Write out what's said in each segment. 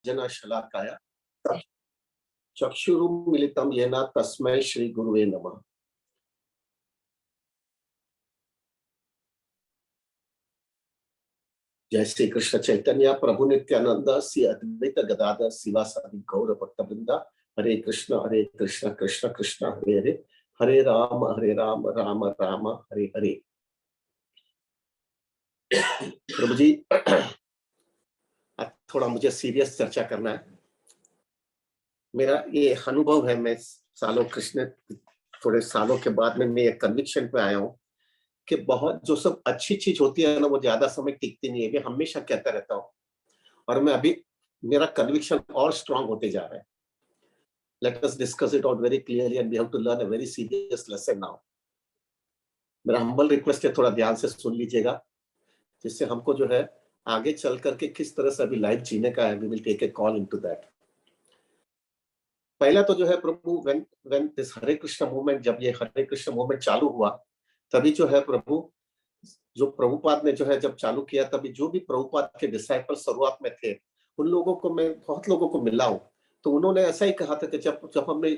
शलाकाय चक्षुरुन्मीलितं येन तस्मै श्री गुरुवे नमः। जय श्री कृष्ण चैतन्य प्रभु नित्यानंद श्री अद्वैत गदाधर शिवासादि गौर भक्तवृंदा। हरे कृष्ण कृष्ण कृष्ण हरे हरे, हरे राम राम राम हरे हरे। प्रभु जी आज थोड़ा मुझे सीरियस चर्चा करना है। मेरा ये अनुभव है, मैं सालों कृष्ण थोड़े सालों के बाद में मैं एक कन्विक्शन पे आया हूँ कि बहुत जो सब अच्छी चीज होती है ना, वो ज्यादा समय टिकती नहीं है। मैं हमेशा कहता रहता हूँ और मैं अभी मेरा कन्विक्शन और स्ट्रांग होते जा रहा है। Let us discuss it out very clearly and we have to learn a very serious lesson now. मेरा हम्बल रिक्वेस्ट है, थोड़ा ध्यान से सुन लीजिएगा, जिससे हमको जो है आगे चल करके किस तरह से अभी लाइफ जीने का है। We will take a call into that. पहला तो जो है प्रभु, when this Hare Krishna movement, जब ये हरे कृष्ण मूवमेंट चालू हुआ, तभी जो है प्रभु, जो प्रभुपाद ने जो है जब चालू किया, तभी जो भी प्रभुपाद के डिसाइपल शुरुआत में थे, उन लोगों को मैं बहुत लोगों को मिला हूँ, तो उन्होंने ऐसा ही कहा था कि जब हमने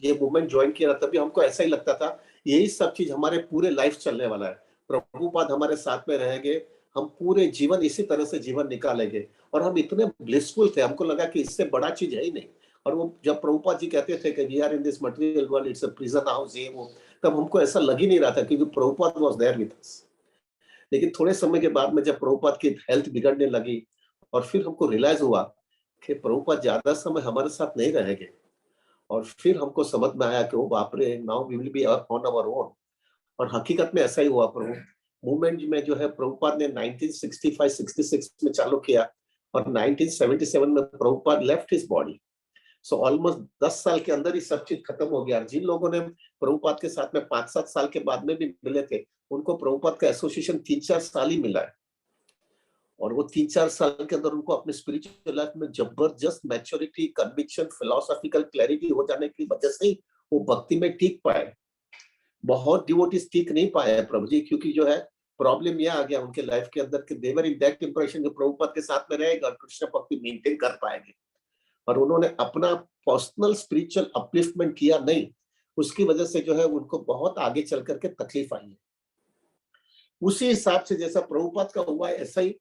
ये मूवमेंट ज्वाइन किया, तभी हमको ऐसा ही लगता था यही सब चीज हमारे पूरे लाइफ चलने वाला है। प्रभुपाद हमारे साथ में रहेंगे, हम पूरे जीवन इसी तरह से जीवन निकालेंगे। और हम इतने ब्लिसफुल थे, हमको लगा कि इससे बड़ा चीज है ही नहीं। और वो जब प्रभुपाद जी कहते थे कि we are in this material world, it's a prison house, ये वो, तब हमको ऐसा लग ही नहीं रहा था, क्योंकि Prabhupada was there with us. लेकिन थोड़े समय के बाद में जब प्रभुपाद की हेल्थ बिगड़ने लगी, और फिर हमको रियलाइज हुआ कि प्रभुपाद ज्यादा समय हमारे साथ नहीं रहेंगे, और फिर हमको समझ में आया कि वो बाप रे, now we will be on our own. और हकीकत में ऐसा ही हुआ। प्रभु मूवमेंट में जो है प्रभुपाद ने 1965-66 में चालू किया, और 1977 में Prabhupada left his body. So almost 10 साल के अंदर ही सब चीज खत्म हो गया। जिन लोगों ने प्रभुपाद के साथ में 5-7 साल के बाद में भी मिले थे, उनको प्रभुपाद का एसोसिएशन 3-4 साल ही मिला है। और वो 3-4 साल के अंदर उनको अपने स्पिरिचुअल लाइफ में जबरदस्त मैच्योरिटी, कन्विक्शन, फिलोसॉफिकल क्लैरिटी हो जाने की वजह से ही वो भक्ति में टिक पाए। बहुत डिवोटीज टिक नहीं पाए हैं प्रभु जी, क्योंकि जो है प्रॉब्लम ये आ गया उनके लाइफ के अंदर कि दे वर इन दैट इंप्रेशन कि प्रभुपाद के साथ में रहेगा और कृष्ण भक्ति मेंटेन कर पाएंगे, और उन्होंने अपना पर्सनल स्पिरिचुअल अपलिफ्टमेंट किया नहीं। उसकी वजह से जो है उनको बहुत आगे चल करके तकलीफ आई है। उसी हिसाब से जैसा प्रभुपाद का हुआ है, ऐसा ही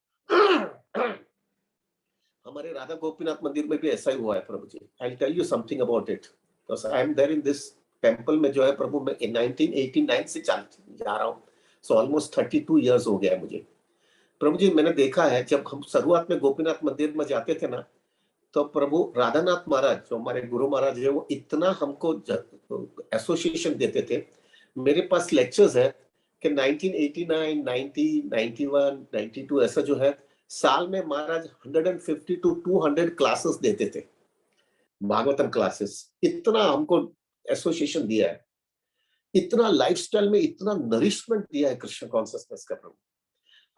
हमारे राधा गोपीनाथ मंदिर में भी ऐसा ही हुआ है प्रभु जी। I will tell you something about it, because I am there in this temple में जो है प्रभु, मैं 1989 से चल जा रहा हूँ। सो ऑलमोस्ट 32 इयर्स हो गया है मुझे। प्रभु जी मैंने देखा है, जब हम शुरुआत में गोपीनाथ मंदिर में जाते थे ना, तो प्रभु राधानाथ महाराज जो हमारे गुरु महाराज है, वो इतना हमको एसोसिएशन देते थे। मेरे पास लेक्चर्स है कि 1989, 90, 91, 92 ऐसा जो है, साल में महाराज 150 टू 200 क्लासेस देते थे, भागवतम क्लासेस। इतना हमको एसोसिएशन दिया है, इतना लाइफस्टाइल में इतना नरिशमेंट दिया है कृष्ण कॉन्शियसनेस का प्रभु।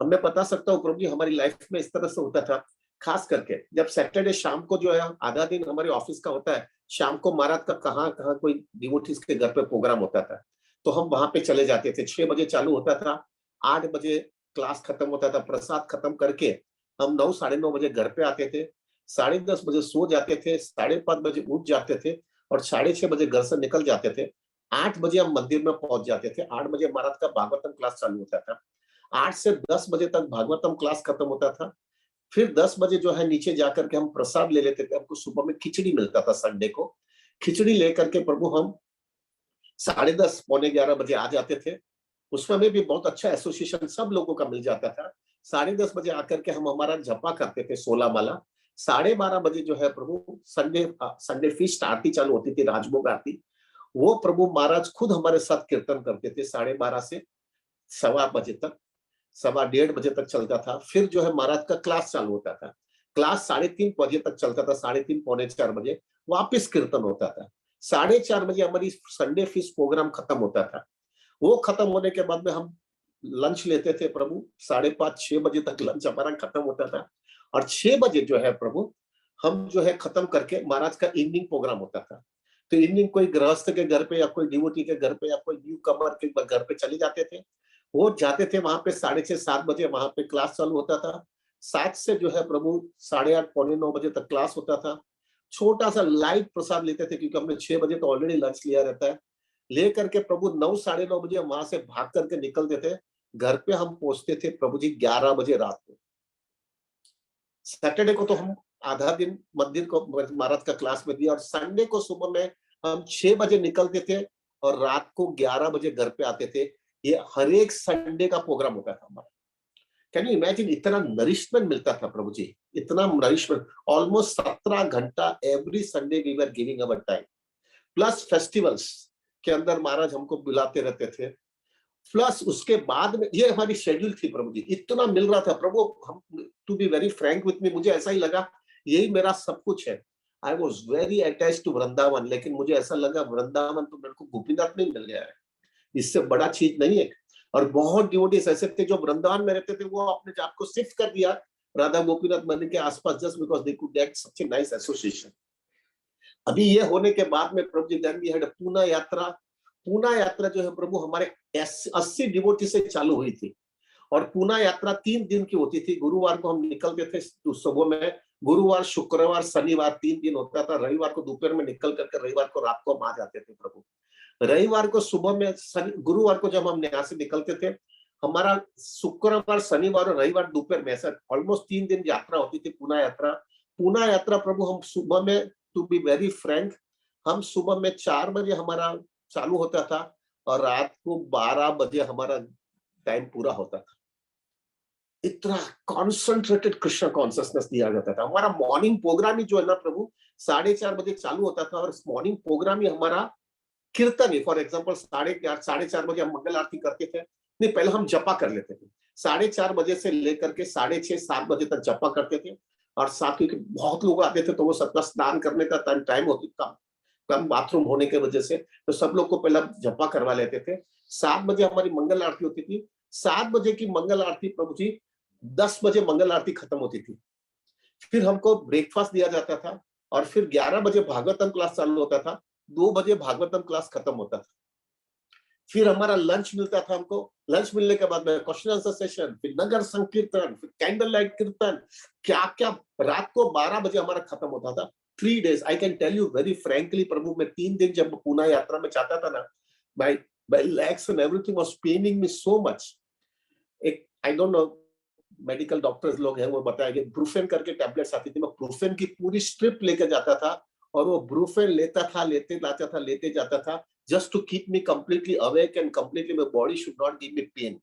अब मैं बता सकता हूँ प्रभु जी, हमारी लाइफ में इस तरह से होता था, खास करके जब सैटरडे शाम को जो है आधा दिन हमारे ऑफिस का होता है, शाम को महाराज का कहाँ कहाँ कोई डिवोटीज के घर पे प्रोग्राम होता था, तो हम वहां पे चले जाते थे। 6 बजे चालू होता था, 8 बजे क्लास खत्म होता था, प्रसाद खत्म करके हम 9, साढ़े 9 बजे घर पे आते थे, 10:30 बजे सो जाते थे, 5:30 बजे उठ जाते थे, और 6:30 बजे घर से निकल जाते थे। 8 बजे हम मंदिर में पहुंच जाते थे। 8 बजे महाराज का भागवतम क्लास चालू होता था, 8 से 10 बजे तक भागवतम क्लास खत्म होता था। फिर 10 बजे जो है नीचे जाकर के हम प्रसाद ले लेते थे। हमको सुबह में खिचड़ी मिलता था संडे को। खिचड़ी लेकर के प्रभु हम 10:30 पौने 11 बजे आ जाते थे। उसमें भी बहुत अच्छा एसोसिएशन सब लोगों का मिल जाता था। 10:30 बजे आकर के हम हमारा जपा करते थे 16 माला। 12:30 बजे जो है प्रभु संडे फीस्ट आरती चालू होती थी, राजभोग आरती। वो प्रभु महाराज खुद हमारे साथ कीर्तन करते थे 12:30 से सवा बजे तक, 1:15 बजे तक चलता था। फिर जो है महाराज का क्लास चालू होता था। क्लास 3:30 बजे तक चलता था, 3:30 पौने 4 बजे वापस कीर्तन होता था। 4:30 बजे हमारी संडे फीस्ट प्रोग्राम खत्म होता था। वो खत्म होने के बाद में हम लंच लेते थे प्रभु, 5:30-6 बजे तक लंच हमारा खत्म होता था। और 6 बजे जो है प्रभु, हम जो है खत्म करके महाराज का इवनिंग प्रोग्राम होता था। तो इवनिंग कोई गृहस्थ के घर पे या कोई डिवोटी के घर पे या कोई न्यू कमर के घर पे चले जाते थे। वो जाते थे वहां पे 6:30-7 बजे वहां पे क्लास चालू होता था। 7 से जो है प्रभु 8:30 पौने 9 बजे तक क्लास होता था। छोटा सा लाइट प्रसाद लेते थे क्योंकि हमने 6 बजे तो ऑलरेडी लंच लिया रहता है। ले करके प्रभु 9 साढ़े 9 बजे हम वहां से भाग करके निकलते थे। घर पे हम पहुंचते थे प्रभु जी 11 बजे रात को। सैटरडे को तो हम आधा दिन मंदिर को महाराज का क्लास में दिया और संडे को सुबह में हम 6 बजे निकलते थे और रात को 11 बजे घर पे आते थे। ये हर एक संडे का प्रोग्राम होता था हमारा। कैन यू इमेजिन, इतना नरिशमेंट मिलता था प्रभु जी, इतना नरिशमेंट। ऑलमोस्ट 17 घंटा every Sunday we were giving our time, plus festivals के अंदर महाराज हमको बुलाते रहते थे। प्लस उसके बाद में ये हमारी शेड्यूल थी प्रभु जी, इतना मिल रहा था प्रभु। हम, to be very frank with me, मुझे ऐसा ही लगा यही मेरा सब कुछ है। I was very attach to Vrindavan, लेकिन मुझे ऐसा लगा वृंदावन तो मेरे को गोपीनाथ में मिल गया है, इससे बड़ा चीज नहीं है। और बहुत डिवोटीज ऐसे थे जो वृंदावन में रहते थे, वो अपने आप को शिफ्ट कर दिया राधा गोपीनाथ मंदिर के आसपास, just because they could get such a nice association. अभी ये होने के बाद में प्रभु जी देन वी हैड पूना यात्रा। पूना यात्रा जो है प्रभु हमारे 80 डिवोटी से चालू हुई थी और पूना यात्रा 3 दिन की होती थी। गुरुवार को हम निकलते थे सुबह में, गुरुवार शुक्रवार शनिवार 3 दिन होता था। रविवार को दोपहर में निकल करके रविवार को रात को हम आ जाते थे प्रभु। रविवार को सुबह में, गुरुवार को जब हम यहाँ से निकलते थे, हमारा शुक्रवार शनिवार और रविवार दोपहर में, ऐसा ऑलमोस्ट 3 दिन यात्रा होती थी पूना यात्रा। पूना यात्रा प्रभु हम सुबह में, टू बी वेरी फ्रैंक, हम सुबह में 4 बजे हमारा चालू होता था और रात को 12 बजे हमारा टाइम पूरा होता था। इतना कॉन्सेंट्रेटेड कृष्ण कॉन्शियसनेस दिया जाता था। हमारा मॉर्निंग प्रोग्राम ही जो है ना प्रभु 4:30 बजे चालू होता था और मॉर्निंग प्रोग्राम ही हमारा कीर्तन है। फॉर एग्जाम्पल 4:30 बजे हम मंगल आरती करते थे, नहीं पहले हम जपा कर लेते थे। 4:30 बजे से लेकर के 6:30 7 बजे तक जपा करते थे। और साथ ही बहुत लोग आते थे तो वो सबका स्नान करने का टाइम होता, कम बाथरूम होने की वजह से, तो सब लोग को पहले जपा करवा लेते थे। 7 बजे हमारी मंगल आरती होती थी। 7 बजे की मंगल आरती प्रभु जी 10 बजे मंगल आरती खत्म होती थी। फिर हमको ब्रेकफास्ट दिया जाता था और फिर 11 बजे भागवतम क्लास चालू होता था। 2 बजे भागवतम क्लास खत्म होता था। फिर हमारा लंच मिलता था हमको। लंच मिलने के बाद में क्वेश्चन आंसर सेशन, फिर नगर संकीर्तन, फिर कैंडल लाइट कीर्तन, क्या क्या। रात को 12 बजे हमारा खत्म होता था। 3 days I can tell you very frankly प्रभु, मैं 3 दिन जब पूना यात्रा में जाता था ना, my legs and everything was paining me so much। एक I don't know, medical doctors लोग हैं वो बताएंगे, ब्रूफेन करके टैबलेट्स आती थी, मैं ब्रूफेन की पूरी स्ट्रिप लेके जाता था और वो ब्रूफेन लेता था, लेते जाता था, just to keep me completely awake and completely my body should not give me pain.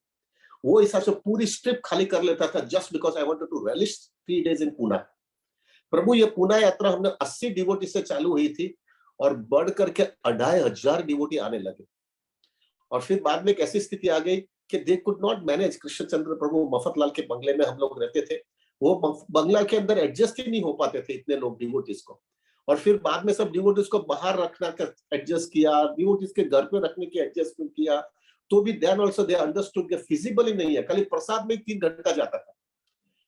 वो हिसाब से पूरी स्ट्रिप खाली कर लेता था just because I wanted to relish 3 days in Poona. प्रभु ये पूना यात्रा हमने 80 डिवोटी से चालू हुई थी और बढ़ करके 2500 डिवोटी आने लगे। और फिर बाद में एक ऐसी स्थिति आ गई कि they could not manage. Krishnachandra प्रभु मफतलाल के बंगले में हम लोग रहते थे, वो बंगला के अंदर एडजस्ट ही नहीं हो पाते थे इतने लोग डिवोटीज को। और फिर बाद में सब डिवोटीज को बाहर रखना का एडजस्ट किया, डिवोटीज के घर पे रखने की एडजस्टमेंट किया, तो भी देन आल्सो दे अंडरस्टूड कि फिजिबल ही नहीं है, खाली प्रसाद में 3 घंटा जाता था।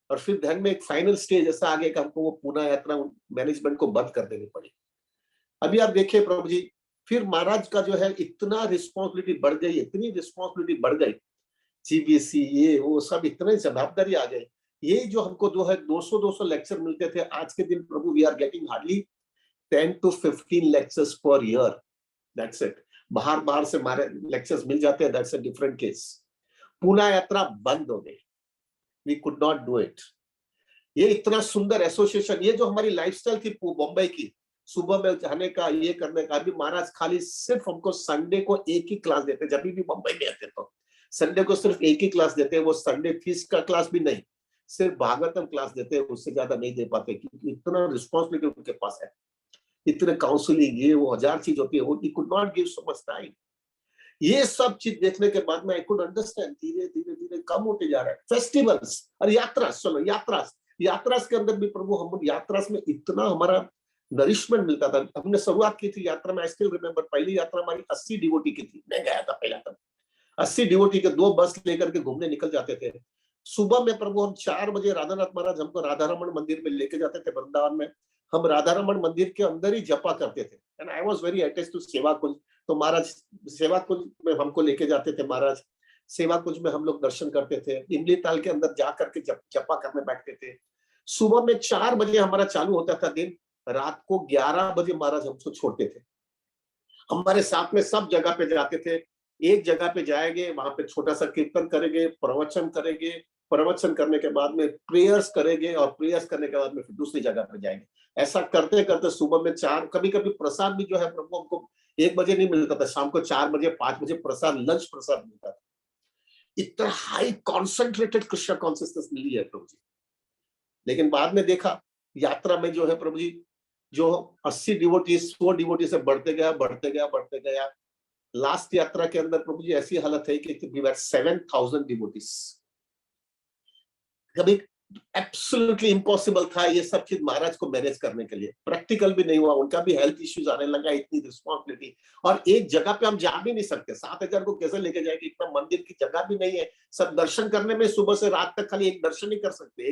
और फिर ध्यान में एक फाइनल स्टेज ऐसा आ गया कि हमको वो पूना यात्रा मैनेजमेंट को बंद कर देनी पड़ी। अभी आप देखिए प्रभु जी, फिर महाराज का जो है इतना रिस्पॉन्सिबिलिटी बढ़ गई, इतनी रिस्पॉन्सिबिलिटी बढ़ गई, जीबीसी ये वो सब इतने जवाबदारी आ गई। ये जो हमको जो है 200 लेक्चर मिलते थे, आज के दिन प्रभु we are getting hardly 10 to 15 lectures per year, that's it. बाहर से हमारे लेक्चर्स मिल जाते हैं, that's a different case. Poona यात्रा बंद हो गई, we could not do it. ये इतना सुंदर एसोसिएशन, ये जो हमारी लाइफस्टाइल थी बॉम्बे की, सुबह में जाने का, ये करने का, अभी महाराज खाली सिर्फ हमको संडे को एक ही क्लास देते। जब भी मुंबई में आते तो संडे को सिर्फ एक ही क्लास देते हैं, वो संडे फीस का क्लास भी नहीं, सिर्फ भागवतम क्लास देते हैं, उससे ज्यादा नहीं दे पाते क्योंकि इतना रिस्पॉन्सिबिलिटी उनके पास है, इतने काउंसलिंग ये वो 1000 चीज होती है, वो he could not give so much time. ये सब चीज देखने के बाद में आई कुड अंडरस्टैंड धीरे धीरे कम होते जा रहा है। फेस्टिवल्स और यात्रा, चलो यात्रा के अंदर भी प्रभु, हम यात्रा में इतना हमारा नरिशमेंट मिलता था। हमने शुरुआत की थी यात्रा में, आई स्टिल रिमेंबर, पहली यात्रा हमारी 80 डिवोटी की थी, मैं गया था पहला तब। 80 डिवोटी के 2 बस लेकर के घूमने निकल जाते थे। सुबह में प्रभु हम 4 बजे राधानाथ महाराज हमको राधारमण मंदिर में लेके जाते थे वृंदावन में। हम राधारमण मंदिर के अंदर ही जपा करते थे and I was very attached to Seva Kunj. तो महाराज सेवा कुंज में हमको लेके जाते थे महाराज। सेवा कुंज में हम लोग दर्शन करते थे, इमली ताल के अंदर जा करके जपा करने बैठते थे। सुबह में 4 बजे हमारा चालू होता था दिन, रात को 11 बजे महाराज हमको छोड़ते थे। हमारे साथ में सब जगह पे जाते थे, एक जगह पे जाएंगे, वहां पे छोटा सा कीर्तन करेंगे, प्रवचन करेंगे, प्रवचन करने के बाद में प्रेयर्स करेंगे और प्रेयर्स करने के बाद में फिर दूसरी जगह पे जाएंगे। ऐसा करते करते सुबह में 4, कभी कभी प्रसाद भी जो है प्रभु हमको 1 बजे नहीं मिलता था, शाम को 4 बजे 5 बजे प्रसाद, लंच प्रसाद मिलता था। इतना हाई कॉन्सेंट्रेटेड कृष्ण कॉन्सियसनेस मिली है प्रभु जी। लेकिन बाद में देखा यात्रा में जो है प्रभु जी, जो 80 डिवोटी 100 डिवोटी से बढ़ते गया बढ़ते गया बढ़ते गया। लास्ट यात्रा के अंदर प्रभु जी ऐसी हालत है कि 7,000 डिवोटीज। कभी एब्सोल्युटली इम्पॉसिबल था ये सब चीज महाराज को मैनेज करने के लिए, प्रैक्टिकल भी नहीं हुआ, उनका भी हेल्थ इश्यूज आने लगा, इतनी रिस्पॉन्सिबिलिटी, और एक जगह पे हम जा भी नहीं सकते, 7,000 को कैसे लेके जाएंगे, इतना मंदिर की जगह भी नहीं है, सब दर्शन करने में सुबह से रात तक खाली एक दर्शन ही कर सकते,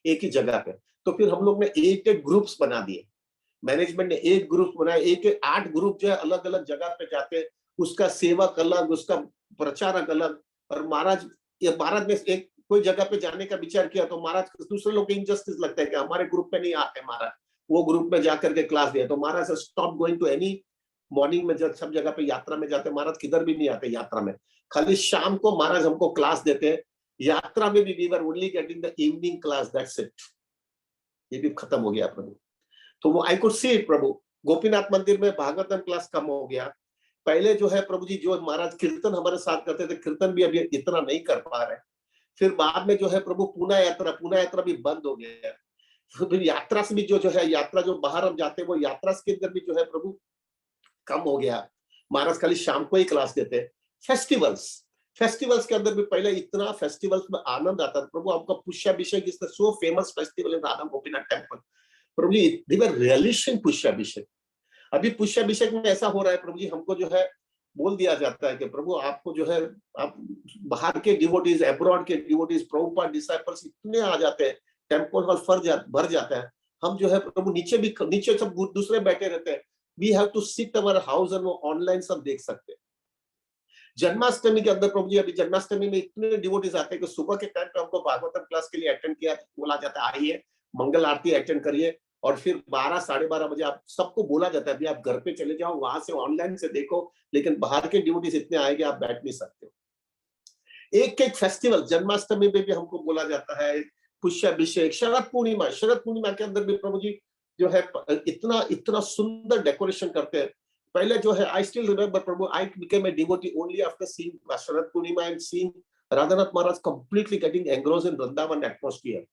एक ही जगह पे। तो फिर हम लोग ने 8 ग्रुप्स बना दिए, मैनेजमेंट ने 1 ग्रुप बनाया, 8 ग्रुप जो है अलग अलग जगह पे जाते, उसका सेवक अलग, उसका प्रचारक अलग। और महाराज ने एक कोई जगह पे जाने का विचार किया तो महाराज दूसरे लोग को इनजस्टिस लगता है कि हमारे ग्रुप पे नहीं आते महाराज, वो ग्रुप में जाकर के क्लास दिया, तो Maharaj stop going to any morning में, जब सब जगह पे यात्रा में जाते महाराज किधर भी नहीं आते यात्रा में, खाली शाम को महाराज हमको क्लास देते हैं। यात्रा में भी we were only getting the evening class, that's it. ये भी खत्म हो गया प्रभु। तो वो आई कुड सी इट प्रभु। गोपीनाथ मंदिर में भागवतम क्लास कम हो गया। पहले जो है प्रभु जी, जो महाराज कीर्तन हमारे साथ करते थे, कीर्तन भी अभी इतना नहीं कर पा रहे। फिर बाद में जो है प्रभु पूना यात्रा भी बंद हो गया। फिर यात्रा से भी जो है यात्रा जो बाहर हम जाते हैं, वो यात्रा के अंदर भी जो है प्रभु कम हो गया। महाराज खाली शाम को ही क्लास देते। फेस्टिवल्स के अंदर भी पहले इतना फेस्टिवल्स में आनंद आता था प्रभु। आपका Pushyabhishek is the so famous festival in Radha Gopinath temple प्रभु जी, दे वर रियलिशिंग पुष्याभिषेक। अभी पुष्याभिषेक में ऐसा हो रहा है प्रभु जी, हमको जो है बोल दिया जाता है कि प्रभु आपको जो है, आप बाहर के डिवोटीज, अब्रॉड के डिवोटीज, प्रभुपाद डिसाइपल्स इतने आ जाते हैं, टेम्पल हॉल भर जाता है। हम जो है प्रभु नीचे सब दूसरे बैठे रहते हैं। We have to sit our house और वो ऑनलाइन सब देख सकते हैं। जन्माष्टमी के अंदर प्रभु जी, अभी जन्माष्टमी में इतने डिवोटीज आते हैं कि सुबह के टाइम पे हमको भागवतम क्लास के लिए अटेंड किया, बोला जाता है आइए मंगल आरती अटेंड करिए, और फिर 12 साढ़े 12 बजे आप सबको बोला जाता है आप घर पे चले जाओ, वहां से ऑनलाइन से देखो, लेकिन बाहर के डिवोटीज इतने आएंगे आप बैठ नहीं सकते। एक फेस्टिवल जन्माष्टमी में भी हमको बोला जाता है, पुष्याभिषेक, शरद पूर्णिमा के अंदर भी प्रभु जी जो है इतना इतना सुंदर डेकोरेशन करते हैं। पहले जो है आई स्टिल रिमेम्बर प्रभु, I became a devotee only after seeing Sharad Purnima and seeing Radhanath Maharaj completely getting engrossed in Vrindavan atmosphere,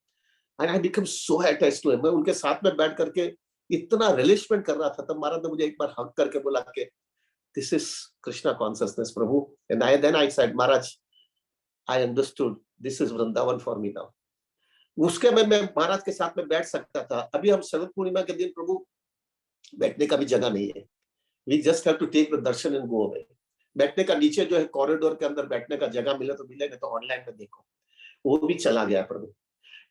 and I become so attached to him. मैं उनके साथ में बैठ करके इतना रिलेशमेंट कर रहा था। तब महाराज ने मुझे एक बार हक करके बोला कि this is Krishna consciousness Prabhu, and I said Maharaj I understood, this is Vrindavan for me now. उसके में मैं महाराज के साथ में बैठ सकता था। अभी हम शरद पूर्णिमा के दिन प्रभु बैठने का भी जगह नहीं है, we just have to take the darshan and go away. बैठने का नीचे जो है कॉरिडोर के अंदर बैठने का जगह मिले तो मिले, नहीं तो ऑनलाइन में देखो, वो भी चला गया प्रभु।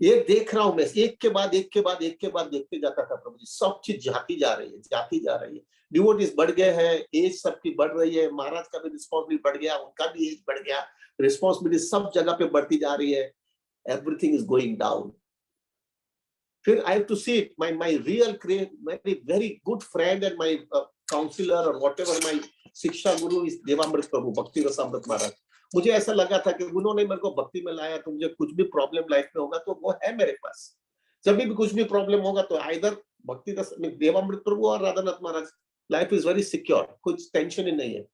ये देख रहा हूं मैं, एक के बाद देखते जाता था प्रभु जी, सब चीज जाती जा रही है। डिवोटीज बढ़ गए हैं, एज सबकी बढ़ रही है, महाराज का भी रिस्पॉन्सिबिलिटी बढ़ गया, उनका भी एज बढ़ गया, रिस्पॉन्सिबिलिटी सब जगह पे बढ़ती जा रही है, एवरीथिंग इज गोइंग डाउन। फिर I have to see it, my real very good friend and my counsellor और whatever my shiksha guru is देवामृत प्रभु भक्ति रसामृत महाराज। मुझे ऐसा लगा था कि उन्होंने मेरे को भक्ति में लाया, तो मुझे कुछ भी प्रॉब्लम लाइफ में होगा तो वो है मेरे पास। जब भी कुछ भी प्रॉब्लम होगा तो आइदर भक्ति रस देवामृत प्रभु और Radhanath Maharaj, life is very secure, कुछ टेंशन ही नहीं है।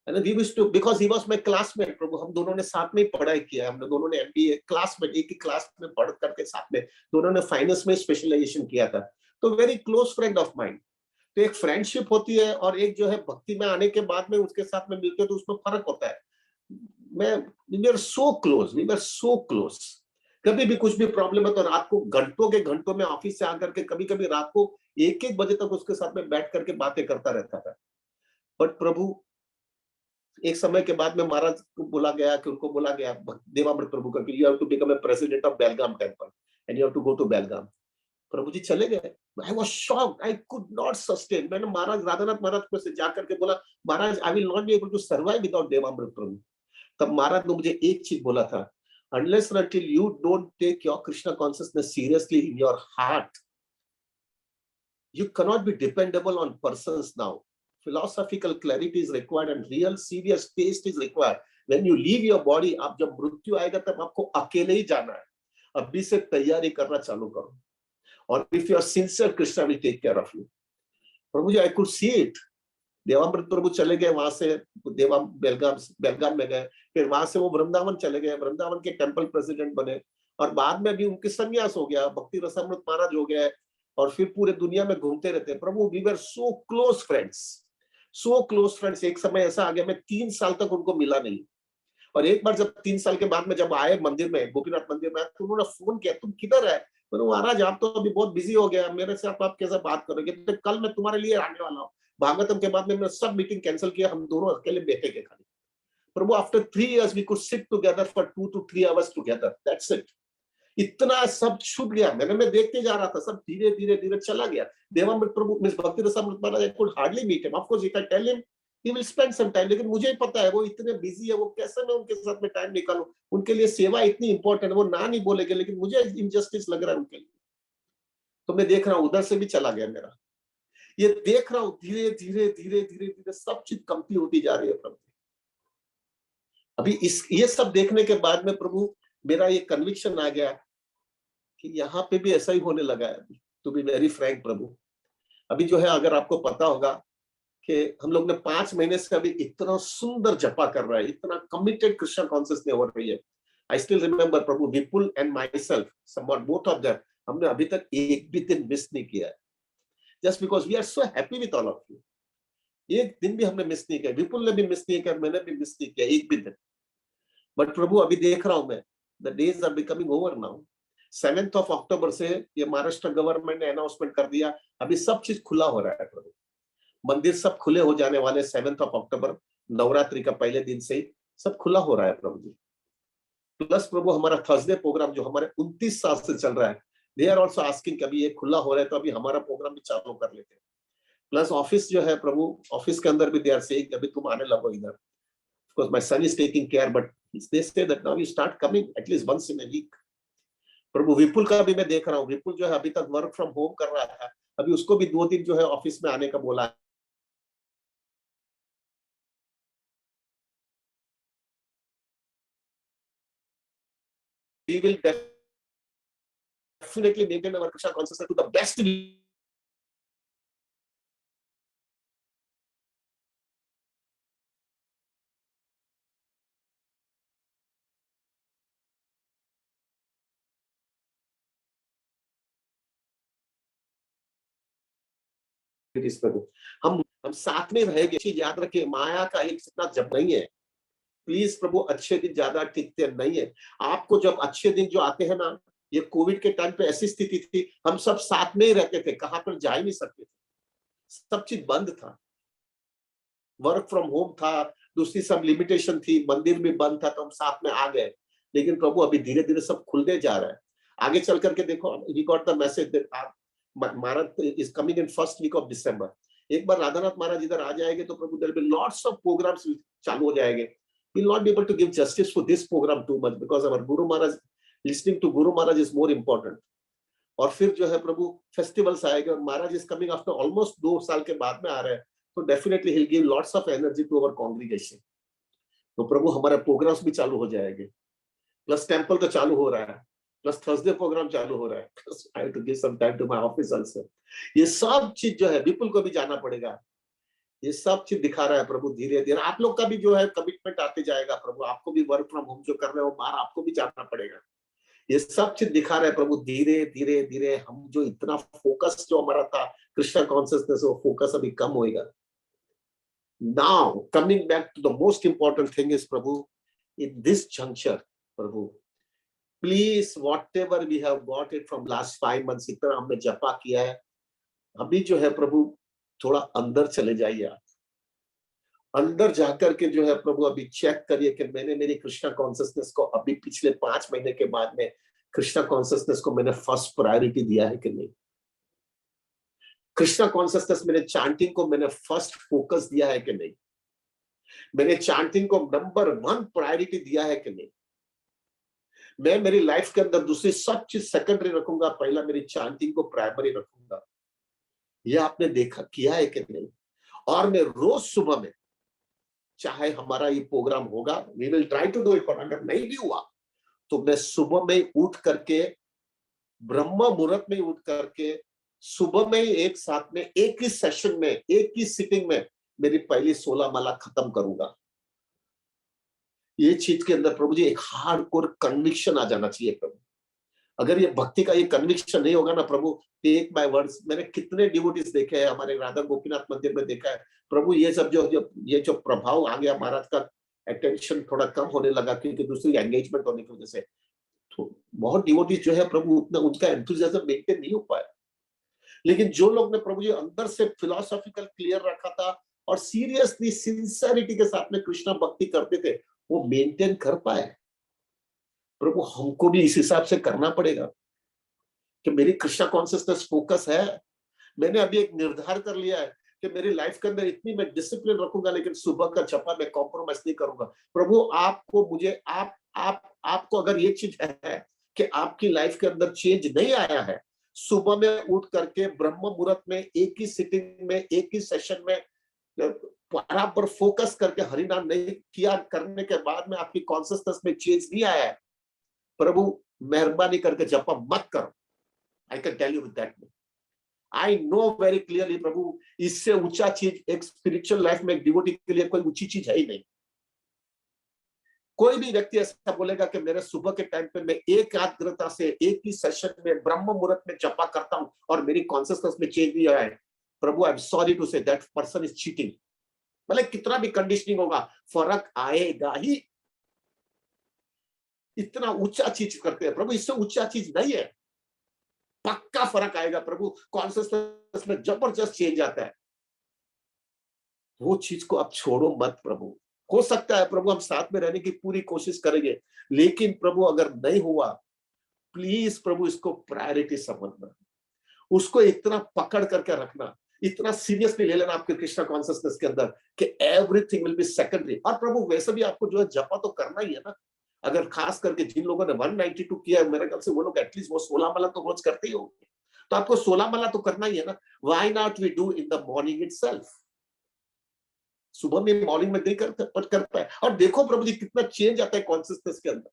We used to, because he was my classmate प्रभु, हम दोनों ने साथ में पढ़ाई किया, हमने दोनों ने एमबीए क्लासमेट, एक ही क्लास में पढ़ करके साथ में दोनों ने फाइनेंस में स्पेशलाइजेशन किया था, तो very close friend of mind. तो एक फ्रेंडशिप होती है और एक जो है भक्ति में आने के बाद में उसके साथ में मिलते तो उसमें फर्क होता है। We were so close. कभी भी कुछ भी प्रॉब्लम है तो रात को घंटों के घंटों में ऑफिस से आकर के कभी रात को 1-1 बजे तक उसके साथ में बैठ करके बातें करता रहता था। बट प्रभु एक समय के बाद में महाराज को बोला गया कि उनको बोला गया देवामृत प्रभु का कि you have to become a president of Belgaum temple and you have to go to Belgaum. प्रभु जी चले गए। I was shocked, I could not sustain. मैंने महाराज राधानाथ महाराज को से जाकर के बोला, Maharaj I will not be able to survive without Devamrit प्रभु। तब महाराज ने मुझे एक चीज बोला था, unless and until you don't take your Krishna consciousness seriously in your heart, you cannot be dependable on persons now. Philosophical clarity is required and real serious taste is required. When you leave your body, आप जब मृत्यु आएगा तब आपको अकेले ही जाना है. अभी से तैयारी करना चालू करो. और if you are sincere, Krishna will take care of you. Prabhu ji, I could see it. देवामृत प्रभु चले गए, वहां से बेलगाम में गए, फिर वहां से वो वृंदावन चले गए, वृंदावन के टेंपल प्रेसिडेंट बने, और बाद में भी उनके संन्यास हो गया, भक्ति रसामृत महाराज हो गए, और फिर पूरे दुनिया में घूमते रहते. प्रभु, we were so close friends. एक समय ऐसा आ गया, मैं 3 साल तक उनको मिला नहीं, और एक बार जब 3 साल के बाद में जब आए मंदिर में, गोपीनाथ मंदिर में, तो उन्होंने फोन किया, तुम किधर है? महाराज आप तो अभी बहुत बिजी हो गया, मेरे से आप कैसे बात करोगे? तो कल मैं तुम्हारे लिए आने वाला हूँ. भागवतम के बाद में मैंने सब मीटिंग कैंसिल किया, हम दोनों अकेले बैठे के खाली. प्रभु, after 3 years we could sit together for 2 to 3 hours together. That's it. इतना सब छूट गया. मैं देखते जा रहा था, सब धीरे धीरे चला गया. देवामृत प्रभु, miss Bhakti Rasamrit Maharaj, I could hardly meet him. Of course if I tell him he will spend some time, लेकिन मुझे पता है वो इतने बिजी है, वो कैसे मैं उनके साथ में टाइम निकालूं. उनके लिए सेवा इतनी इंपॉर्टेंट है, वो ना नहीं बोलेंगे, लेकिन मुझे इनजस्टिस लग रहा है उनके लिए. तो मैं देख रहा हूं, उधर से भी चला गया मेरा. ये देख रहा हूं, धीरे धीरे सब चीज कमती होती जा रही है प्रभु. अभी ये सब देखने के बाद में प्रभु, मेरा ये कन्विक्शन आ गया कि यहाँ पे भी ऐसा ही होने लगा है. टू बी वेरी फ्रैंक प्रभु, अभी जो है, अगर आपको पता होगा कि हम लोग ने 5 महीने से अभी इतना सुंदर जपा कर रहा है, इतना कमिटेड कृष्ण कॉन्शियसनेस हो रही है. I still remember Prabhu, Vipul and my self, someone both of them, हमने अभी तक एक भी दिन मिस नहीं किया है. Just because we are so happy with all of you. एक दिन भी हमने मिस नहीं किया, विपुल ने भी मिस नहीं किया, मैंने भी मिस नहीं किया एक भी दिन. बट प्रभु, अभी देख रहा हूं मैं, the days are becoming over now. 7th of October से ये महाराष्ट्र गवर्नमेंट ने अनाउंसमेंट कर दिया, अभी सब चीज खुला हो रहा है प्रभु. मंदिर सब खुले हो जाने वाले. 7th of October, नवरात्रि का पहले दिन से ही सब खुला हो रहा है प्रभु जी. प्लस प्रभु, हमारा थर्सडे प्रोग्राम जो हमारे 29 साल से चल रहा है, दे आर ऑल्सो आस्किंग, कभी ये खुला हो रहा है तो अभी हमारा प्रोग्राम भी चालू कर लेते हैं. प्लस ऑफिस जो है प्रभु, ऑफिस के अंदर भी दे आर सेइंग, अभी तुम आने लगो इधर. Of course my son is taking care, but they say that now you start coming at least once in a week. Prabhu, Vipul का भी मैं देख रहा हूँ, विपुल जो है अभी तक वर्क फ्रॉम होम कर रहा था, अभी उसको भी 2 दिन जो है ऑफिस में आने का बोला है. We will definitely maintain our Krishna consciousness to the best. हम साथ में रहेंगे. याद रखिए, माया का एक इतना जब नहीं है. प्लीज प्रभु, अच्छे दिन ज्यादा टिकते नहीं है. आपको जब अच्छे दिन जो आते हैं ना, ये कोविड के टाइम पे ऐसी स्थिति थी, हम सब साथ में ही रहते थे, कहां पर जा ही नहीं सकते थे, सब चीज बंद था, वर्क फ्रॉम होम था, दूसरी सब लिमिटेशन थी, मंदिर भी बंद था, तो हम साथ में आ गए. लेकिन प्रभु, अभी धीरे धीरे सब खुलने जा रहा है. आगे चल करके देखो, we got the message that Maharaj is coming in first week of December. एक बार राधानाथ महाराज इधर आ जाएंगे तो Prabhu, there will be lots of programs चालू हो जाएंगे. We will not be able to give justice for this program too much, because our guru Maharaj, listening to Guru Maharaj is more important. और फिर जो है प्रभु, फेस्टिवल्स आएंगे, और Maharaj is coming after almost 2 साल के बाद में आ रहे हैं, तो definitely he will give lots of energy to our congregation. तो प्रभु, हमारे प्रोग्राम्स भी चालू हो जाएंगे. प्लस टेंपल तो चालू हो रहा है, प्लस थर्सडे प्रोग्राम चालू हो रहा है. I have to give some time to my office also. ये सब चीज जो है, विपुल को भी जाना पड़ेगा. ये सब चीज दिखा रहा है प्रभु, धीरे धीरे आप लोग का भी जो है कमिटमेंट आते जाएगा प्रभु. आपको भी वर्क फ्रॉम होम जो कर रहे हो बाहर, आपको भी जाना पड़ेगा. ये सब चीज दिखा रहा है प्रभु, धीरे धीरे हम जो इतना फोकस जो हमारा था कृष्ण कॉन्शियसनेस, वो फोकस अभी कम होएगा. Now coming back to the most important thing is प्रभु, इन दिस जंक्चर प्रभु, please whatever we have got it from last 5 months, इतना हमने जपा किया है, अभी जो है प्रभु थोड़ा अंदर चले जाइए. आप अंदर जाकर के जो है प्रभु, अभी चेक करिए कि मैंने मेरी कृष्णा कॉन्शियसनेस को अभी पिछले 5 महीने के बाद में कृष्णा कॉन्शियसनेस को मैंने फर्स्ट प्रायोरिटी दिया है कि नहीं. कृष्णा कॉन्शियसनेस, मैंने चैंटिंग को मैंने फर्स्ट फोकस दिया है कि नहीं. मैंने चैंटिंग को नंबर 1 प्रायोरिटी दिया है कि नहीं? मैं मेरी लाइफ के अंदर दूसरी सब चीज सेकेंडरी रखूंगा, पहला मेरी चैंटिंग को प्राइमरी रखूंगा। ये आपने देखा किया है कि नहीं? और मैं रोज सुबह में, चाहे हमारा ये प्रोग्राम होगा, we will try to do it, पर अगर नहीं भी हुआ तो मैं सुबह में उठ करके, ब्रह्म मुहूर्त में उठ करके, सुबह में एक साथ में एक ही सेशन में, एक ही सिटिंग में मेरी पहली 16 माला खत्म करूंगा। ये चीज के अंदर प्रभु जी एक हार्डकोर कन्विक्शन आ जाना चाहिए प्रभु। अगर ये भक्ति का ये कन्विक्शन नहीं होगा ना प्रभु, टेक माय वर्ड्स, मैंने कितने डिवोटीज देखे हैं हमारे राधा गोपीनाथ मंदिर में देखा है प्रभु, ये सब ये जो प्रभाव आ गया, महाराज का अटेंशन थोड़ा कम होने लगा क्योंकि दूसरी एंगेजमेंट होने की वजह से, तो बहुत डिवोटीज जो है प्रभु उतना उनका एंथुसियाज्म मेंटेन नहीं हो पाया। लेकिन जो लोग ने प्रभु जी अंदर से फिलोसॉफिकल क्लियर रखा था और सीरियसली सिंसियरिटी के साथ में कृष्णा भक्ति करते थे, वो मेंटेन कर पाए। प्रभु हमको भी इस हिसाब से करना पड़ेगा कि मेरी कृष्णा कॉन्शियसनेस फोकस है। मैंने अभी एक निर्धार कर लिया है कि मेरी लाइफ के अंदर इतनी मैं डिसिप्लिन रखूंगा, लेकिन सुबह का जपा मैं कॉम्प्रोमाइज नहीं करूंगा। प्रभु आपको मुझे आपको अगर ये चीज है कि आपकी लाइफ के अंदर चेंज नहीं आया है, सुबह में उठ करके ब्रह्म मुहूर्त में एक ही सिटिंग में, एक ही सेशन में बराबर फोकस करके हरिनाम नहीं किया करने के बाद में आपकी कॉन्शियसनेस में चेंज नहीं आया है, प्रभु मेहरबानी करके जपा मत करो। I can tell you with that, I know very clearly Prabhu, इससे ऊंचा चीज एक स्पिरिचुअल लाइफ में एक डिवोटी के लिए कोई ऊंची चीज है ही नहीं। कोई भी व्यक्ति ऐसा बोलेगा कि मेरे सुबह के टाइम पे मैं एकाग्रता से एक ही सेशन में ब्रह्म मुहूर्त में जपा करता हूं और मेरी कॉन्शियसनेस में चेंज नहीं आया है, Prabhu I am sorry to say that person is cheating. मतलब कितना भी कंडीशनिंग होगा, फर्क आएगा ही। इतना ऊंचा चीज करते हैं प्रभु, इससे ऊंचा चीज नहीं है, पक्का फर्क आएगा प्रभु। कॉन्शियसनेस में जबरदस्त चेंज आता है। वो चीज को आप छोड़ो मत प्रभु। हो सकता है प्रभु हम साथ में रहने की पूरी कोशिश करेंगे, लेकिन प्रभु अगर नहीं हुआ, प्लीज प्रभु इसको प्रायोरिटी समझना, उसको इतना पकड़ करके रखना, इतना सीरियसली ले लेना आपके कृष्णा कॉन्शियसनेस के अंदर कि एवरीथिंग विल बी सेकेंडरी। और प्रभु वैसे भी आपको जो है जपा तो करना ही है ना। अगर खास करके जिन लोगों ने 192 किया है, मेरे ख्याल से वो लोग एटलीस्ट वो 16 माला तो रोज करते ही होंगे, तो आपको 16 माला तो करना ही है ना। Why not we do in the morning itself. सुबह में मॉर्निंग में नहीं करता है, और देखो प्रभु जी कितना चेंज आता है कॉन्शियसनेस के अंदर।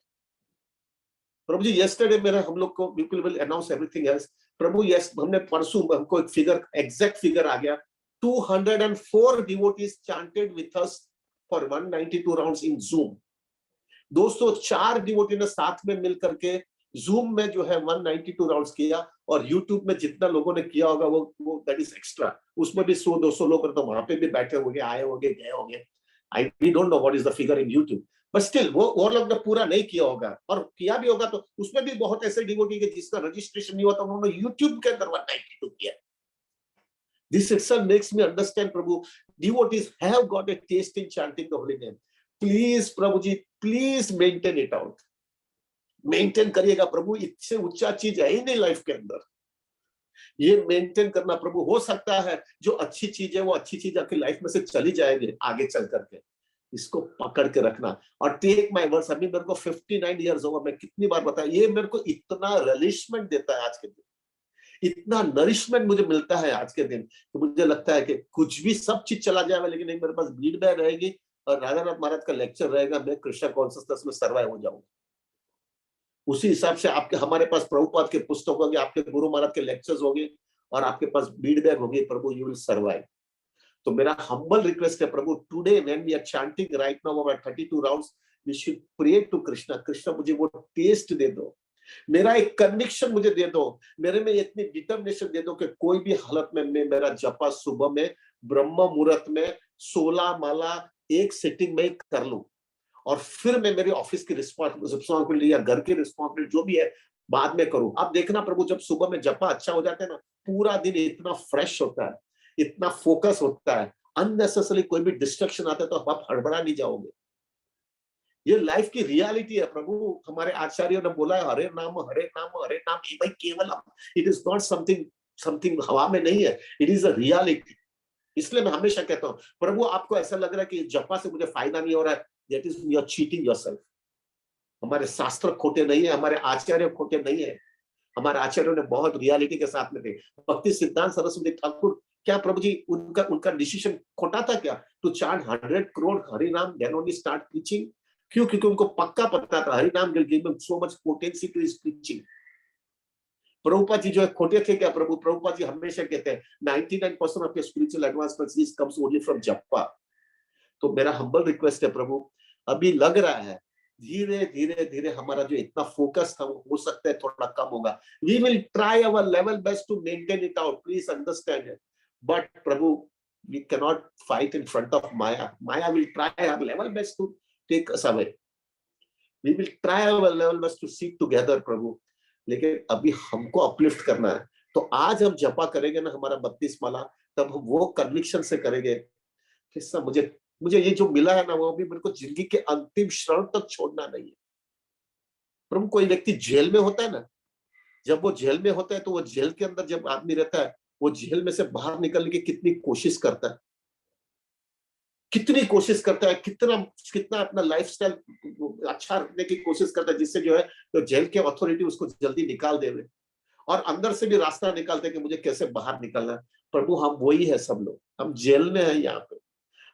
प्रभु जी यस्टरडे मेरा हम लोग को people will announce everything else. Prabhu yes हमने परसों हमको एक फिगर, एग्जैक्ट फिगर आ गया, 204 devotees chanted with us for 192 rounds in zoom. 204 devotee ने साथ में मिल करके जूम में जो है 192 राउंड्स किया, और यूट्यूब में जितना लोगों ने किया होगा वो दैट इज एक्स्ट्रा। उसमें भी 100-200 लोग तो वहां पे भी बैठे होंगे, आए होंगे, गए होंगे। I we don't know what is the figure in YouTube, but still वो लोग ने पूरा नहीं किया होगा, और किया भी होगा तो उसमें भी बहुत ऐसे डिवोटी के जिसका रजिस्ट्रेशन नहीं हुआ था, उन्होंने यूट्यूब के अंदर 192 किया। This itself makes me understand, Prabhu, devotees have got a taste in chanting the holy name. Please, Prabhu ji, please maintain it out. Maintain करिएगा प्रभु, इससे ऊंचा चीज है ही नहीं लाइफ के अंदर। ये मेंटेन करना प्रभु। हो सकता है जो अच्छी चीज है वो अच्छी चीज आपकी लाइफ में से चली जाएगी आगे चल करके, इसको पकड़ के रखना। और टेक माय वर्ड्स, अभी मेरे को 59 इयर्स होगा, मैं कितनी बार बताया, ये मेरे को इतना रिलिशमेंट देता है आज के दिन, इतना नरिशमेंट मुझे मिलता है आज के दिन, तो मुझे लगता है कि कुछ भी सब चीज चला जाएगा, लेकिन एक मेरे पास भीड़ बैग रहेगी और राधानाथ महाराज का लेक्चर रहेगा, मैं कृष्णा कॉन्शियसनेस में सर्वाइव हो जाऊंगा। उसी हिसाब से आपके हमारे पास प्रभुपाद के पुस्तक होंगे, आपके गुरु महाराज के लेक्चर्स होंगे, और आपके पास बीड बैग होगी, प्रभु यू विल सर्वाइव। तो मेरा हम्बल रिक्वेस्ट है Prabhu, today when we are chanting right now about 32 rounds, we should pray to Krishna, Krishna मुझे वो टेस्ट दे दो, मेरा एक कन्विक्शन मुझे दे दो, मेरे में इतनी डिटर्मिनेशन दे दो कि कोई भी हालत में मैं मेरा जपा सुबह में ब्रह्म मुहूर्त में 16 माला एक सिटिंग में कर लूं, और फिर मैं मेरे ऑफिस की रिस्पॉन्सिबिलिटी या घर की रिस्पॉन्सिबिलिटी जो भी है बाद में करूं। आप देखना प्रभु, जब सुबह में जपा अच्छा हो जाता है ना, पूरा दिन इतना फ्रेश होता है, इतना फोकस होता है, अननेसेसरी कोई भी डिस्ट्रक्शन आता है तो आप हड़बड़ा नहीं जाओगे। ये लाइफ की रियलिटी है प्रभु। हमारे आचार्यों ने बोला है, हरे नाम हरे नाम हरे नाम एवं केवलम। इट इज नॉट समथिंग हवा में नहीं है, इट इज अ रियलिटी। इसलिए मैं हमेशा कहता हूँ, प्रभु आपको ऐसा लग रहा है कि जपा से मुझे फायदा नहीं हो रहा है, that is you are cheating yourself. हमारे शास्त्र खोटे नहीं है, हमारे आचार्य खोटे नहीं है, हमारे आचार्यों ने बहुत रियलिटी के साथ में थे। भक्ति सिद्धांत सरस्वती ठाकुर, क्या प्रभु जी उनका उनका डिसीजन खोटा था क्या टू चार्ट 100 करोड़ हरि नाम देन ओनली स्टार्ट प्रीचिंग? क्यों? क्योंकि उनको पक्का पता था Hari naam will give him so much potency to his preaching. Prabhupada ji जो है खोटे थे क्या? प्रभुपाद जी हमेशा कहते हैं 99% of your spiritual advancement comes only from जपा। तो मेरा हम्बल रिक्वेस्ट है प्रभु, अभी लग रहा है धीरे धीरे धीरे हमारा जो इतना फोकस था वो हो सकता है थोड़ा कम होगा। We will try our level best to maintain it out, please understand it. But Prabhu, we can not fight in front of Maya. Maya will try our level best to take us away. We will try our level best to sit together Prabhu, लेकिन अभी हमको uplift करना है। तो आज हम जपा करेंगे ना हमारा 32 माला, तब हम वो कन्विक्शन से करेंगे कि सब मुझे ये जो मिला है ना, वो भी मेरे को जिंदगी के अंतिम क्षण तक छोड़ना नहीं है। प्रभु, कोई व्यक्ति जेल में होता है ना, जब वो जेल में होता है तो वो जेल के अंदर जब आदमी रहता है, वो जेल में से बाहर निकलने की कितनी कोशिश करता है, कितनी कोशिश करता है, कितना कितना अपना लाइफस्टाइल अच्छा रखने की कोशिश करता है, जिससे जो है तो जेल के अथॉरिटी उसको जल्दी निकाल देवे, और अंदर से भी रास्ता निकालते हैं कि मुझे कैसे बाहर निकलना है। प्रभु, हम वही है, सब लोग हम जेल में है यहाँ पे,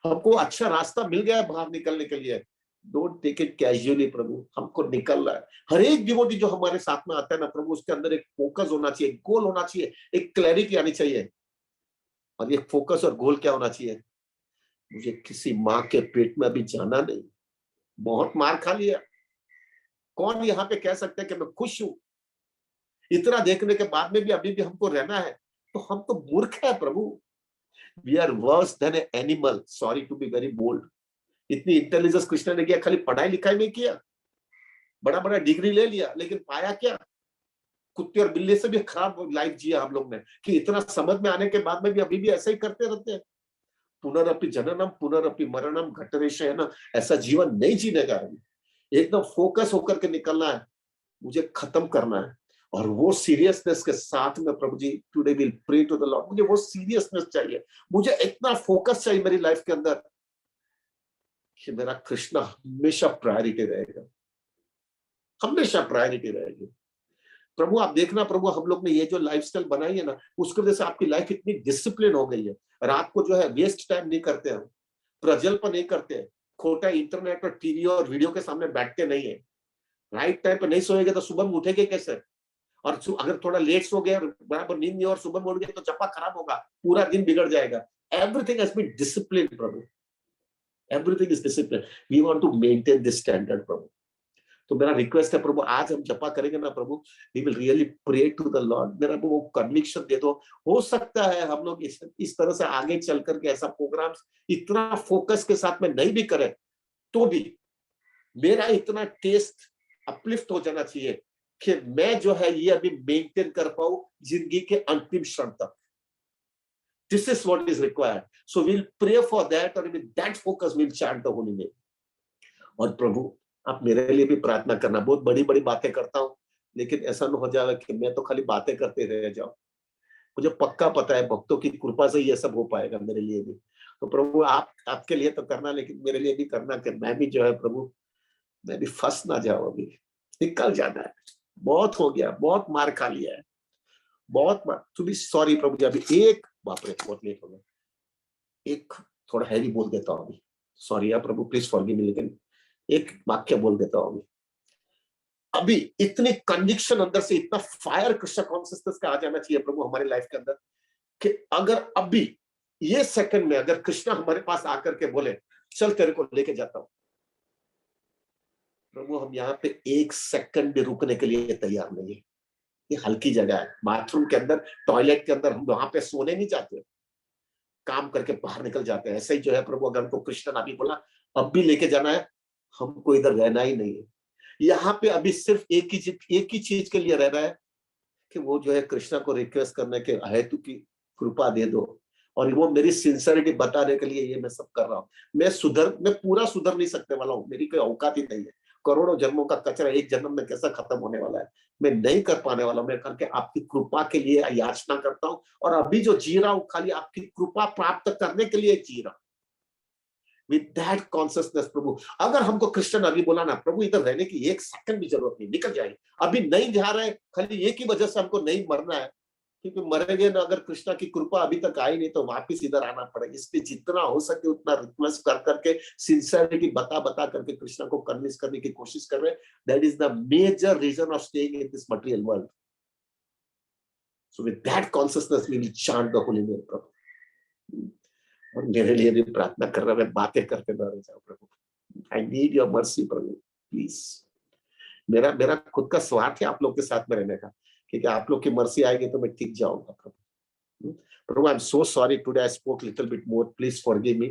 हमको अच्छा रास्ता मिल गया है बाहर निकलने के लिए। डोंट टेक इट कैजुअली प्रभु, हमको निकलना है। हर एक डिवोटी जो हमारे साथ में आता है ना प्रभु, उसके अंदर एक फोकस होना चाहिए, गोल होना चाहिए, एक क्लैरिटी आनी चाहिए। और ये फोकस और गोल क्या होना चाहिए? मुझे किसी माँ के पेट में अभी जाना नहीं, बहुत मार खा लिया। कौन यहाँ पे कह सकते हैं कि मैं खुश हूं? इतना देखने के बाद में भी अभी भी हमको रहना है, तो हम तो मूर्ख है Prabhu. We are worse than a animal, sorry to be very bold. इतनी इंटेलिजेंस कृष्ण ने किया, खाली पढ़ाई लिखाई में किया, बड़ा बड़ा डिग्री ले लिया, लेकिन पाया क्या? कुत्ते और बिल्ली से भी खराब लाइफ जिया हम लोग ने, कि इतना समझ में आने के बाद में भी अभी भी ऐसा ही करते रहते हैं। पुनरअपि जननम पुनरअपि मरणम घटरेश है ना, ऐसा जीवन नहीं जीने का। एकदम फोकस होकर के निकलना है, मुझे खत्म करना है। और वो सीरियसनेस के साथ में Prabhu ji, today will pray to the Lord, मुझे वो सीरियसनेस चाहिए, मुझे इतना फोकस चाहिए मेरी लाइफ के अंदर कि मेरा कृष्णा हमेशा प्रायोरिटी रहेगा, हमेशा प्रायोरिटी रहेगी। प्रभु आप देखना प्रभु, हम लोग ने ये जो लाइफस्टाइल बनाई है ना, उसकी वजह से आपकी लाइफ इतनी डिसिप्लिन हो गई है। रात को जो है वेस्ट टाइम नहीं करते हम, प्रजल्प नहीं करते, खोटा इंटरनेट और टीवी और वीडियो के सामने बैठते नहीं है। राइट टाइम पे नहीं सोएंगे तो सुबह में उठेंगे कैसे? और अगर थोड़ा लेट सो गए, बराबर नींद नहीं और सुबह में उठ गए, तो जपा खराब होगा, पूरा दिन बिगड़ जाएगा। Everything has been discipline Prabhu, everything is discipline. We want to maintain this standard Prabhu. तो मेरा रिक्वेस्ट है प्रभु, आज हम जपा करेंगे ना Prabhu, we will really pray to the Lord. मेरा वो कन्विक्शन दे दो। हो सकता है हम लोग इस तरह से आगे चल करके ऐसा प्रोग्राम इतना फोकस के साथ में नहीं भी करें, तो भी मेरा इतना टेस्ट अपलिफ्ट हो जाना चाहिए कि मैं जो है ये अभी मेंटेन कर पाऊं जिंदगी के अंतिम क्षण तक। This is what is required. So we'll pray for that, और with that focus we'll chant the holy name. और प्रभु आप मेरे लिए भी प्रार्थना करना। बहुत बड़ी बड़ी बातें करता हूँ, लेकिन ऐसा न हो जाए कि मैं तो खाली बातें करते रह जाऊं। मुझे पक्का पता है भक्तों की कृपा से ये सब हो पाएगा मेरे लिए भी। तो प्रभु आप आपके लिए तो करना, लेकिन मेरे लिए भी करना कि मैं भी जो है प्रभु, मैं भी फंस ना जाऊं। अभी निकल जाना है, बहुत हो गया, बहुत मार खा लिया है, बहुत मार। टू बी सॉरी प्रभु जी। अभी एक, बाप रे बहुत लेट हो गया, एक थोड़ा हैवी बोल देता हूँ अभी, सॉरी यार प्रभु, प्लीज फॉरगिव मी, लेकिन एक वाक्य बोल देता हूँ अभी। इतनी कन्विक्शन अंदर से, इतना फायर कृष्ण कॉन्सियसनेस का आ जाना चाहिए प्रभु हमारे लाइफ के अंदर, कि अगर अभी ये सेकंड में अगर कृष्णा हमारे पास आकर के बोले चल तेरे को लेके जाता हूं, प्रभु हम यहाँ पे एक सेकंड भी रुकने के लिए तैयार नहीं है। ये हल्की जगह है, बाथरूम के अंदर, टॉयलेट के अंदर, हम वहां पे सोने नहीं जाते, काम करके बाहर निकल जाते हैं। ऐसे ही जो है प्रभु, अगर हमको कृष्ण अभी बोला अब भी लेके जाना है, हमको इधर रहना ही नहीं है। यहाँ पे अभी सिर्फ एक ही चीज के लिए रह रहा है कि वो जो है कृष्णा को रिक्वेस्ट करने के हेतु की कृपा दे दो, और वो मेरी सिंसियरिटी बताने के लिए ये मैं सब कर रहा हूँ। मैं पूरा सुधर नहीं सकने वाला हूँ, मेरी कोई औकात ही नहीं है। करोड़ों जन्मों का कचरा एक जन्म में कैसा खत्म होने वाला है, मैं नहीं कर पाने वाला, मैं करके आपकी कृपा के लिए याचना करता हूँ, और अभी जो जी रहा हूँ खाली आपकी कृपा प्राप्त करने के लिए जी रहा हूँ। विद दैट कॉन्शियसनेस प्रभु, अगर हमको क्रिश्चियन अभी बोला ना प्रभु इधर रहने की एक सेकंड भी जरूरत नहीं, निकल जाएगी, अभी नहीं जा रहे, खाली एक ही वजह से हमको नहीं मरना है, क्योंकि मरेंगे ना अगर कृष्णा की कृपा अभी तक आई नहीं तो वापिस इधर आना पड़ेगा। इसलिए जितना हो सके उतना रिक्वेस्ट कर करके, सिंसियरिटी बता बता करके कृष्णा को कन्विंस करने की कोशिश कर रहे हैं। That is the major reason of staying in this material world. So with that consciousness we will chant the holy name Prabhu. और मेरे लिए भी प्रार्थना कर रहा, मैं बातें करते ना रह जाऊं Prabhu. I need your mercy Prabhu please. मेरा मेरा खुद का स्वार्थ है आप लोग के साथ में रहने का, क्योंकि आप लोग की मर्सी आएगी तो मैं ठीक जाऊंगा Prabhu. Prabhu I am so sorry today I spoke little bit more, please forgive me.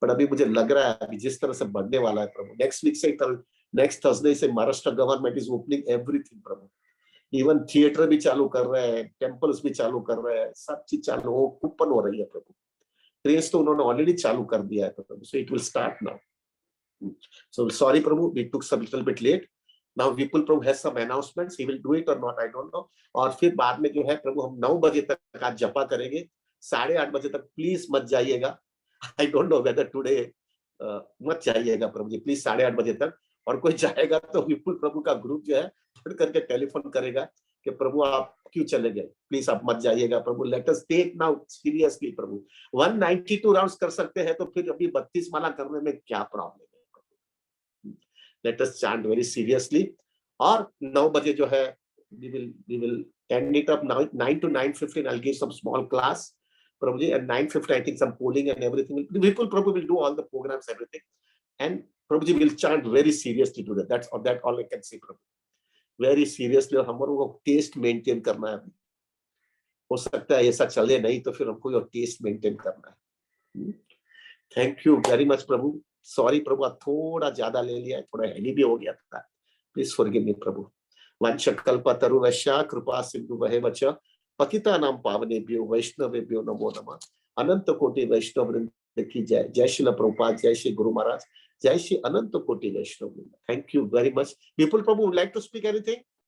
पर अभी मुझे लग रहा है अभी जिस तरह से बढ़ने वाला है प्रभु, नेक्स्ट वीक से कल नेक्स्ट थर्सडे से Maharashtra government is opening everything Prabhu. Even theatre भी चालू कर रहे हैं, टेम्पल्स भी चालू कर रहे हैं, सब चीज चालू हो ओपन हो रही है प्रभु। ट्रेन्स तो उन्होंने ऑलरेडी चालू कर दिया है Prabhu, so it will start now. So sorry Prabhu, we took some little bit late. Now Vipul Prabhu has some announcements. He will do it or not, I don't know. और फिर बाद में जो है प्रभु हम 9 बजे तक आज जपा करेंगे, 8:30 बजे तक प्लीज मत जाइएगा। I don't know whether today मत जाइएगा प्रभु जी प्लीज 8:30 बजे तक। और कोई जाएगा तो विपुल प्रभु का ग्रुप जो है फोन करके टेलीफोन करेगा कि प्रभु आप क्यों चले गए, प्लीज आप मत जाइएगा Prabhu. Let us take now seriously Prabhu. 192 rounds कर सकते हैं तो फिर अभी 32 माला करने में क्या प्रॉब्लम है। Let us chant very seriously. और 9 बजे जो है we will end it up 9 to 9:15. I'll give some small class Prabhu ji, and 9:50 I think some polling and everything. Vipul Prabhu will do all the programs, everything, and Prabhu ji will chant very seriously today. That's all I can say Prabhu, very seriously। और हमारे को test maintain करना है। हो सकता है ऐसा चले नहीं तो फिर हमको टेस्ट मेंटेन करना है। Thank you very much Prabhu. Sorry Prabhu थोड़ा ज्यादा ले लिया, थोड़ा हेली भी हो गया था, प्लीज फॉरगिव मी प्रभु। वंशकल्पतरुवश्य कृपा सिंधु वच पतितानां पावनेभ्यो वैष्णवेभ्यो नमो नमः। अनंत कोटि वैष्णव वृंद की जय। जय श्री प्रभुपाद, जय श्री गुरु महाराज, जय श्री अनंत कोटि वैष्णव वृंद। Thank you very much. Vipul प्रभु would like to speak anything?